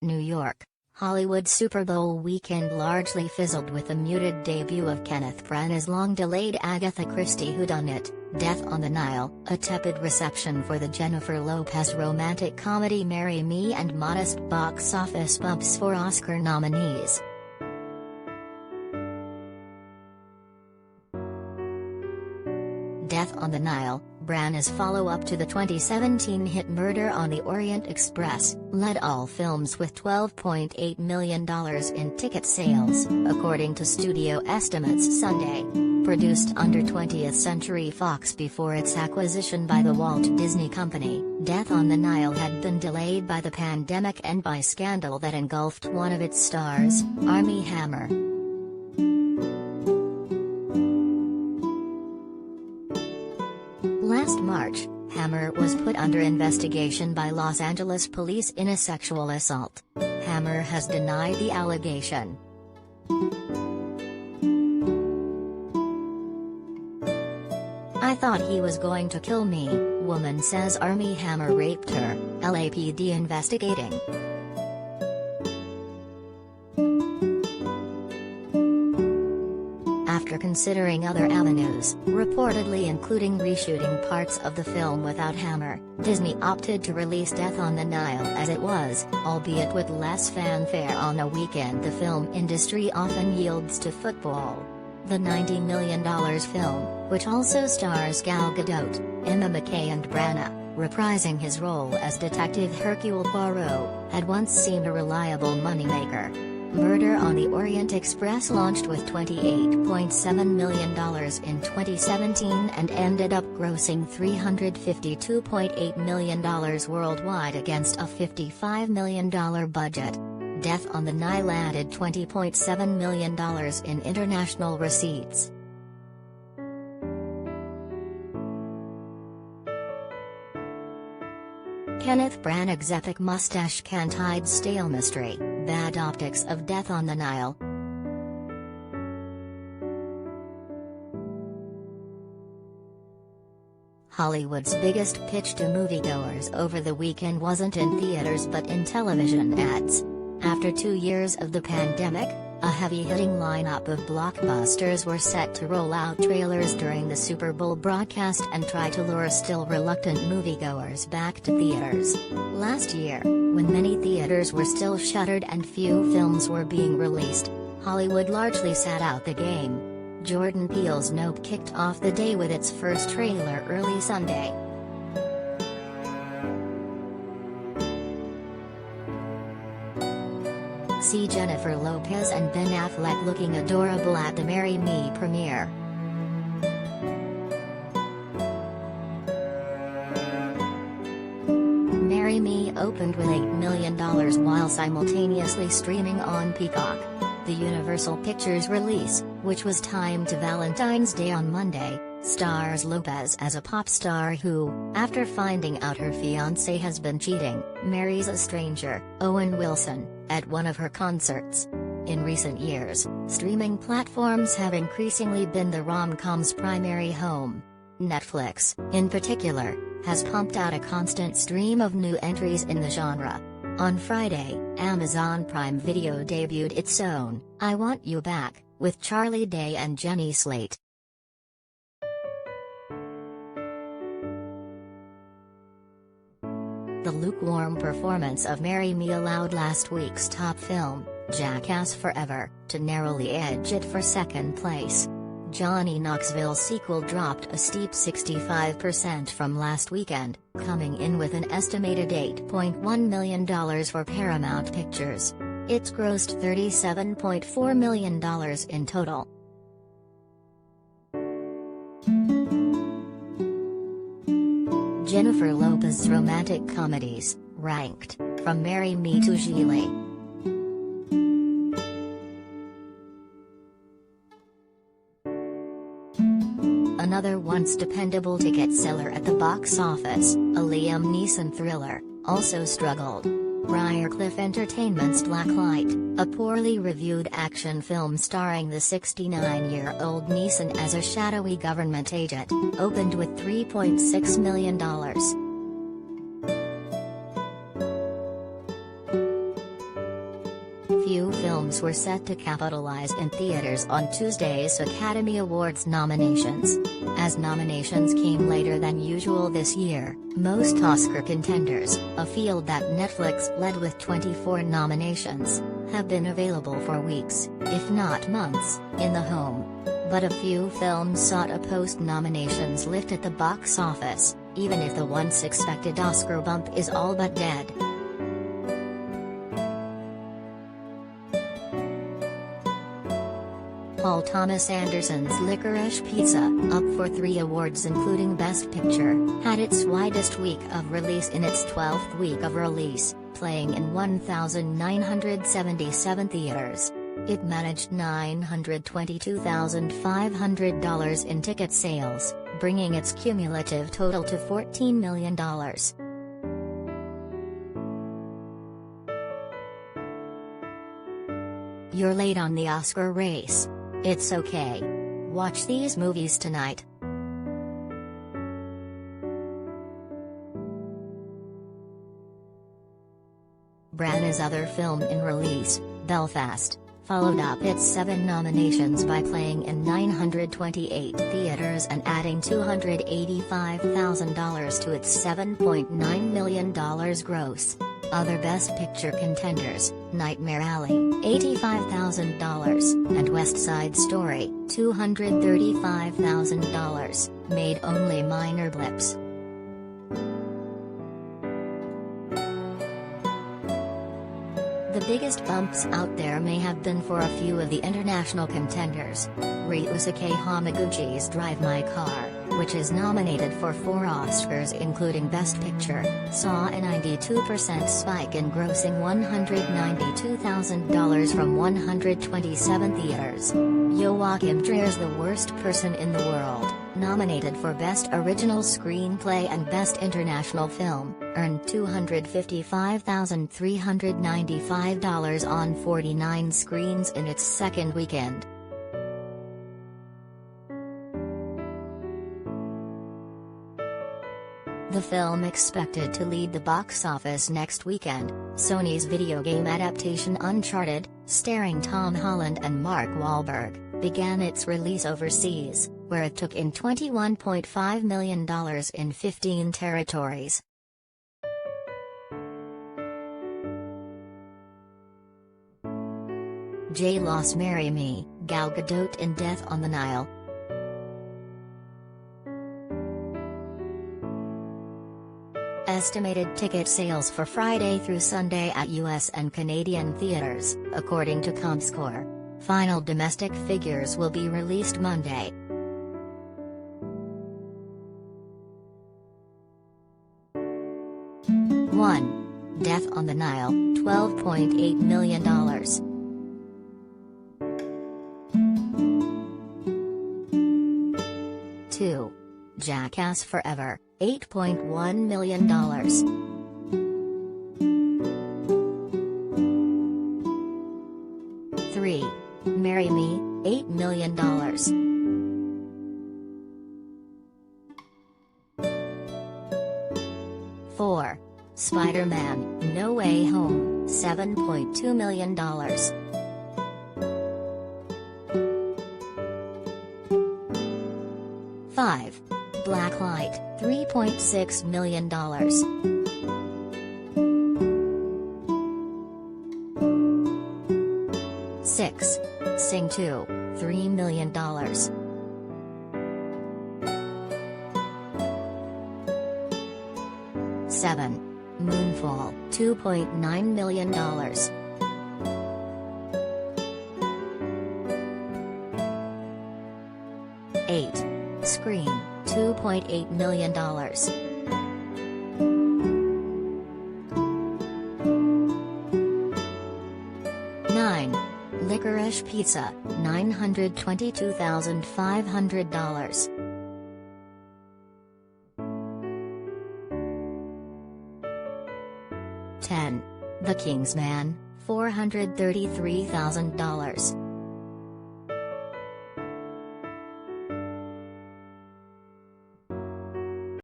New York. Hollywood Super Bowl weekend largely fizzled with the muted debut of Kenneth Branagh's long-delayed Agatha Christie whodunit, Death on the Nile, a tepid reception for the Jennifer Lopez romantic comedy Marry Me, and modest box office bumps for Oscar nominees. Death on the Nile, Branagh's follow-up to the 2017 hit Murder on the Orient Express, led all films with $12.8 million in ticket sales, according to studio estimates Sunday. Produced under 20th Century Fox before its acquisition by the Walt Disney Company, Death on the Nile had been delayed by the pandemic and by scandal that engulfed one of its stars, Armie Hammer. Last March, Hammer was put under investigation by Los Angeles police in a sexual assault. Hammer has denied the allegation. "I thought he was going to kill me," woman says Armie Hammer raped her, LAPD investigating. After considering other avenues, reportedly including reshooting parts of the film without Hammer, Disney opted to release Death on the Nile as it was, albeit with less fanfare on a weekend the film industry often yields to football. The $90 million film, which also stars Gal Gadot, Emma Mackey and Branagh, reprising his role as Detective Hercule Poirot, had once seemed a reliable moneymaker. Murder on the Orient Express launched with $28.7 million in 2017 and ended up grossing $352.8 million worldwide against a $55 million budget. Death on the Nile added $20.7 million in international receipts. Kenneth Branagh's epic mustache can't hide stale mystery, bad optics of Death on the Nile. Hollywood's biggest pitch to moviegoers over the weekend wasn't in theaters but in television ads. After 2 years of the pandemic, a heavy-hitting lineup of blockbusters were set to roll out trailers during the Super Bowl broadcast and try to lure still reluctant moviegoers back to theaters. Last year, when many theaters were still shuttered and few films were being released, Hollywood largely sat out the game. Jordan Peele's Nope kicked off the day with its first trailer early Sunday. See Jennifer Lopez and Ben Affleck looking adorable at the Marry Me premiere. Marry Me opened with $8 million while simultaneously streaming on Peacock. The Universal Pictures release, which was timed to Valentine's Day on Monday, stars Lopez as a pop star who, after finding out her fiancé has been cheating, marries a stranger, Owen Wilson, at one of her concerts. In recent years, streaming platforms have increasingly been the rom-com's primary home. Netflix, in particular, has pumped out a constant stream of new entries in the genre. On Friday, Amazon Prime Video debuted its own, I Want You Back, with Charlie Day and Jenny Slate. The lukewarm performance of Marry Me allowed last week's top film, Jackass Forever, to narrowly edge it for second place. Johnny Knoxville's sequel dropped a steep 65% from last weekend, coming in with an estimated $8.1 million for Paramount Pictures. It's grossed $37.4 million in total. Jennifer Lopez's romantic comedies, ranked, from Marry Me to Gigli. Another once dependable ticket seller at the box office, a Liam Neeson thriller, also struggled. Briarcliff Entertainment's Blacklight, a poorly reviewed action film starring the 69-year-old Neeson as a shadowy government agent, opened with $3.6 million. Few films were set to capitalize in theaters on Tuesday's Academy Awards nominations. As nominations came later than usual this year, most Oscar contenders, a field that Netflix led with 24 nominations, have been available for weeks, if not months, in the home. But a few films sought a post-nominations lift at the box office, even if the once expected Oscar bump is all but dead. Paul Thomas Anderson's Licorice Pizza, up for 3 awards including Best Picture, had its widest week of release in its 12th week of release, playing in 1,977 theaters. It managed $922,500 in ticket sales, bringing its cumulative total to $14 million. You're late on the Oscar race. It's okay. Watch these movies tonight. Branagh's other film in release, Belfast, followed up its 7 nominations by playing in 928 theaters and adding $285,000 to its $7.9 million gross. Other Best Picture contenders, Nightmare Alley, $85,000, and West Side Story, $235,000, made only minor blips. The biggest bumps out there may have been for a few of the international contenders. Ryusuke Hamaguchi's Drive My Car, which is nominated for 4 Oscars including Best Picture, saw a 92% spike in grossing $192,000 from 127 theaters. Joachim Trier's The Worst Person in the World, nominated for Best Original Screenplay and Best International Film, earned $255,395 on 49 screens in its second weekend. The film expected to lead the box office next weekend. Sony's video game adaptation Uncharted, starring Tom Holland and Mark Wahlberg, began its release overseas, where it took in $21.5 million in 15 territories. J-Lo's Marry Me, Gal Gadot in Death on the Nile. Estimated ticket sales for Friday through Sunday at US and Canadian theaters, according to Comscore. Final domestic figures will be released Monday. Death on the Nile, $12.8 million. 2. Jackass Forever, $8.1 million. 3. Marry Me, $8 million. 4. Spider-Man, No Way Home, $7.2 million. 5. Blacklight, $3.6 million. 6. Sing 2, $3 million. 7. Moonfall, $2.9 million. 8. Scream, $2.8 million. 9. Licorice Pizza, $922,500. 10. The King's Man, $433,000.